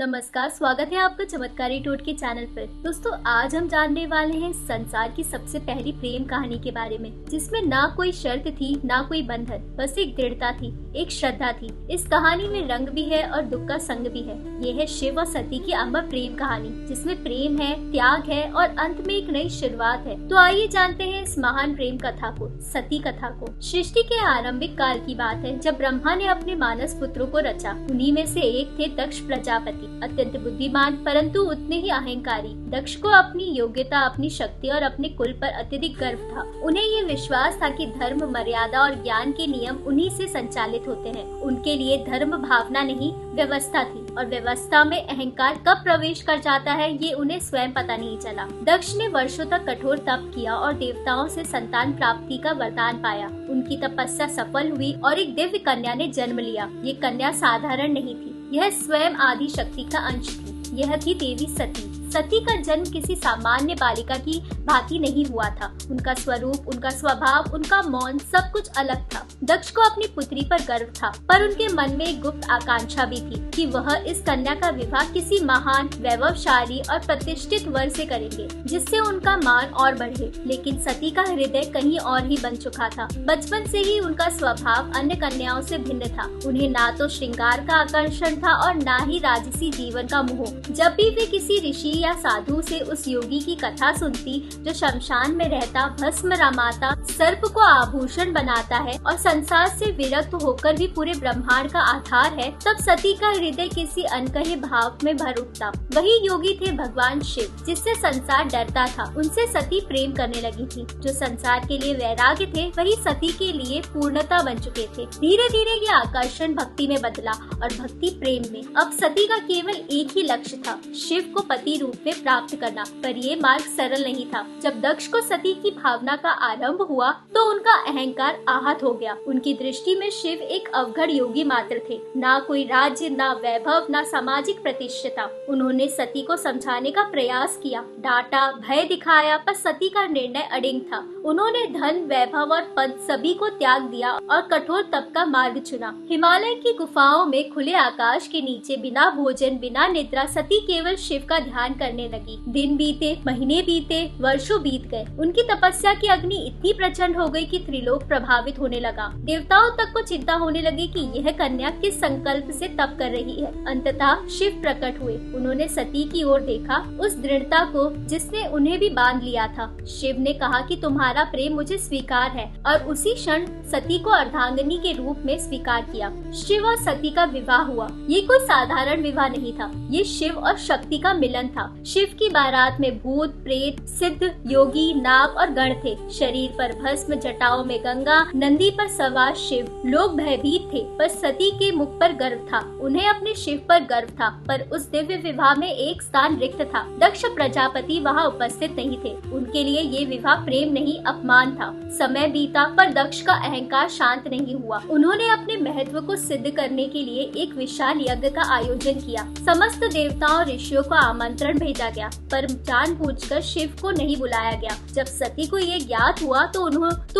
नमस्कार, स्वागत है आपका चमत्कारी टोटके चैनल पर। दोस्तों, आज हम जानने वाले हैं संसार की सबसे पहली प्रेम कहानी के बारे में, जिसमें ना कोई शर्त थी, ना कोई बंधन, बस एक दृढ़ता थी, एक श्रद्धा थी। इस कहानी में रंग भी है और दुख का संग भी है। ये है शिव और सती की अमर प्रेम कहानी, जिसमें प्रेम है, त्याग है और अंत में एक नई शुरुआत है। तो आइए जानते हैं इस महान प्रेम कथा को, सती कथा को। सृष्टि के आरंभिक काल की बात है, जब ब्रह्मा ने अपने मानस पुत्रों को रचा। उन्हीं में से एक थे दक्ष प्रजापति, अत्यंत बुद्धिमान परंतु उतने ही अहंकारी। दक्ष को अपनी योग्यता, अपनी शक्ति और अपने कुल पर अत्यधिक गर्व था। उन्हें ये विश्वास था कि धर्म, मर्यादा और ज्ञान के नियम उन्हीं से संचालित होते हैं। उनके लिए धर्म भावना नहीं, व्यवस्था थी, और व्यवस्था में अहंकार कब प्रवेश कर जाता है ये उन्हें स्वयं पता नहीं चला। दक्ष ने वर्षों तक कठोर तप किया और देवताओं से संतान प्राप्ति का वरदान पाया। उनकी तपस्या सफल हुई और एक दिव्य कन्या ने जन्म लिया। ये कन्या साधारण नहीं थी, यह स्वयं आदि शक्ति का अंश थी। यह थी देवी सती। सती का जन्म किसी सामान्य बालिका की भांति नहीं हुआ था। उनका स्वरूप, उनका स्वभाव, उनका मौन, सब कुछ अलग था। दक्ष को अपनी पुत्री पर गर्व था, पर उनके मन में एक गुप्त आकांक्षा भी थी कि वह इस कन्या का विवाह किसी महान, वैभवशाली और प्रतिष्ठित वर से करेंगे, जिससे उनका मान और बढ़े। लेकिन सती का हृदय कहीं और ही बन चुका था। बचपन से ही उनका स्वभाव अन्य कन्याओं से भिन्न था। उन्हें ना तो श्रृंगार का आकर्षण था और ना ही राजसी जीवन का मोह। जब भी वे किसी ऋषि या साधु से उस योगी की कथा सुनती जो शमशान में रहता, भस्म रमाता, सर्प को आभूषण बनाता है और संसार से विरक्त होकर भी पूरे ब्रह्मांड का आधार है, तब सती का हृदय किसी अनकहे भाव में भर उठता। वही योगी थे भगवान शिव, जिससे संसार डरता था। उनसे सती प्रेम करने लगी थी। जो संसार के लिए वैराग्य थे, वही सती के लिए पूर्णता बन चुके थे। धीरे धीरे ये आकर्षण भक्ति में बदला और भक्ति प्रेम में। अब सती का केवल एक ही लक्ष्य था, शिव को पति रूप में प्राप्त करना। पर ये मार्ग सरल नहीं था। जब दक्ष को सती की भावना का आरंभ हुआ तो उनका अहंकार आहत हो गया। उनकी दृष्टि में शिव एक अवघड़ योगी मात्र थे। ना कोई राज्य, ना वैभव, ना सामाजिक प्रतिष्ठा। उन्होंने सती को समझाने का प्रयास किया, डांटा, भय दिखाया, पर सती का निर्णय अडिग था। उन्होंने धन, वैभव और पद सभी को त्याग दिया और कठोर तप का मार्ग चुना। हिमालय की गुफाओं में खुले आकाश के नीचे बिना भोजन, बिना निद्रा सती केवल शिव का ध्यान करने लगी। दिन बीते, महीने बीते, वर्षों बीत गए। उनकी तपस्या की अग्नि इतनी प्रचंड हो गई कि त्रिलोक प्रभावित होने लगा। देवताओं तक को चिंता होने लगी कि यह कन्या किस संकल्प से तप कर रही है। अंततः शिव प्रकट हुए। उन्होंने सती की ओर देखा, उस दृढ़ता को जिसने उन्हें भी बांध लिया था। शिव ने कहा कि तुम्हारा प्रेम मुझे स्वीकार है, और उसी क्षण सती को अर्धांगिनी के रूप में स्वीकार किया। शिव और सती का विवाह हुआ। ये कोई साधारण विवाह नहीं था, ये शिव और शक्ति का मिलन था। शिव की बारात में भूत, प्रेत, सिद्ध, योगी, नाग और गण थे। शरीर पर भस्म, जटाओं में गंगा, नंदी पर सवार शिव। लोग भयभीत थे, पर सती के मुख पर गर्व था। उन्हें अपने शिव पर गर्व था, पर उस दिव्य विवाह में एक स्थान रिक्त था। दक्ष प्रजापति वहाँ उपस्थित नहीं थे। उनके लिए ये विवाह प्रेम नहीं, अपमान था। समय बीता, पर दक्ष का अहंकार शांत नहीं हुआ। उन्होंने अपने महत्व को सिद्ध करने के लिए एक विशाल यज्ञ का आयोजन किया। समस्त देवताओं, ऋषियों को आमंत्रण भेजा गया, पर जानबूझकर शिव को नहीं बुलाया गया। जब सती को ये ज्ञात हुआ तो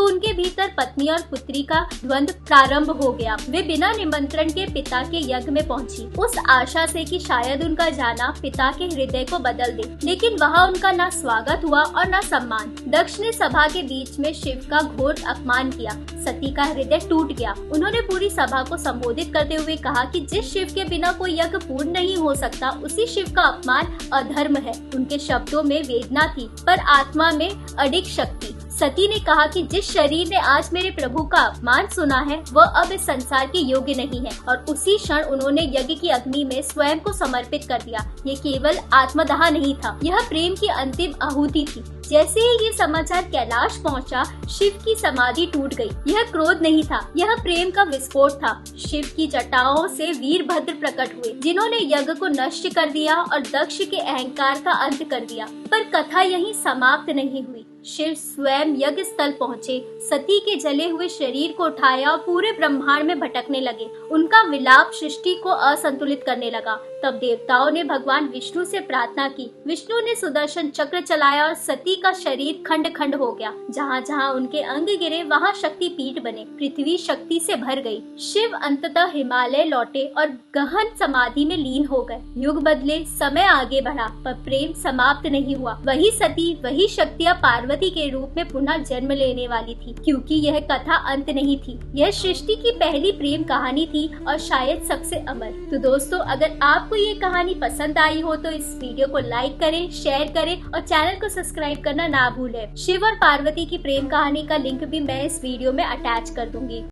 उनके भीतर पत्नी और पुत्री का द्वंद्व प्रारंभ हो गया। वे बिना निमंत्रण के पिता के यज्ञ में पहुंची, उस आशा से कि शायद उनका जाना पिता के हृदय को बदल दे। लेकिन वहाँ उनका ना स्वागत हुआ और ना सम्मान। दक्ष ने सभा के बीच में शिव का घोर अपमान किया। सती का हृदय टूट गया। उन्होंने पूरी सभा को संबोधित करते हुए कहा कि जिस शिव के बिना कोई यज्ञ पूर्ण नहीं हो सकता, उसी शिव का अपमान अधर्म है। उनके शब्दों में वेदना थी, पर आत्मा में अडिग शक्ति। सती ने कहा कि जिस शरीर ने आज मेरे प्रभु का अपमान सुना है, वह अब इस संसार के योग्य नहीं है। और उसी क्षण उन्होंने यज्ञ की अग्नि में स्वयं को समर्पित कर दिया। ये केवल आत्मदाह नहीं था, यह प्रेम की अंतिम आहुति थी। जैसे ही ये समाचार कैलाश पहुंचा, शिव की समाधि टूट गई। यह क्रोध नहीं था, यह प्रेम का विस्फोट था। शिव की जटाओं से वीरभद्र प्रकट हुए, जिन्होंने यज्ञ को नष्ट कर दिया और दक्ष के अहंकार का अंत कर दिया। पर कथा यहीं समाप्त नहीं हुई। शिव स्वयं यज्ञ स्थल पहुँचे, सती के जले हुए शरीर को उठाया और पूरे ब्रह्मांड में भटकने लगे। उनका विलाप सृष्टि को असंतुलित करने लगा। तब देवताओं ने भगवान विष्णु से प्रार्थना की। विष्णु ने सुदर्शन चक्र चलाया और सती का शरीर खंड खंड हो गया। जहाँ जहाँ उनके अंग गिरे वहाँ शक्ति पीठ बने। पृथ्वी शक्ति से भर गई। शिव अंततः हिमालय लौटे और गहन समाधि में लीन हो गए। युग बदले, समय आगे बढ़ा, पर प्रेम समाप्त नहीं हुआ। वही सती, वही शक्ति अब पार्वती के रूप में पुनः जन्म लेने वाली थी। क्योंकि यह कथा अंत नहीं थी, यह सृष्टि की पहली प्रेम कहानी थी और शायद सबसे अमर। तो दोस्तों, अगर आपको ये कहानी पसंद आई हो तो इस वीडियो को लाइक करें, शेयर करें और चैनल को सब्सक्राइब करना ना भूलें। शिव और पार्वती की प्रेम कहानी का लिंक भी मैं इस वीडियो में अटैच कर दूंगी।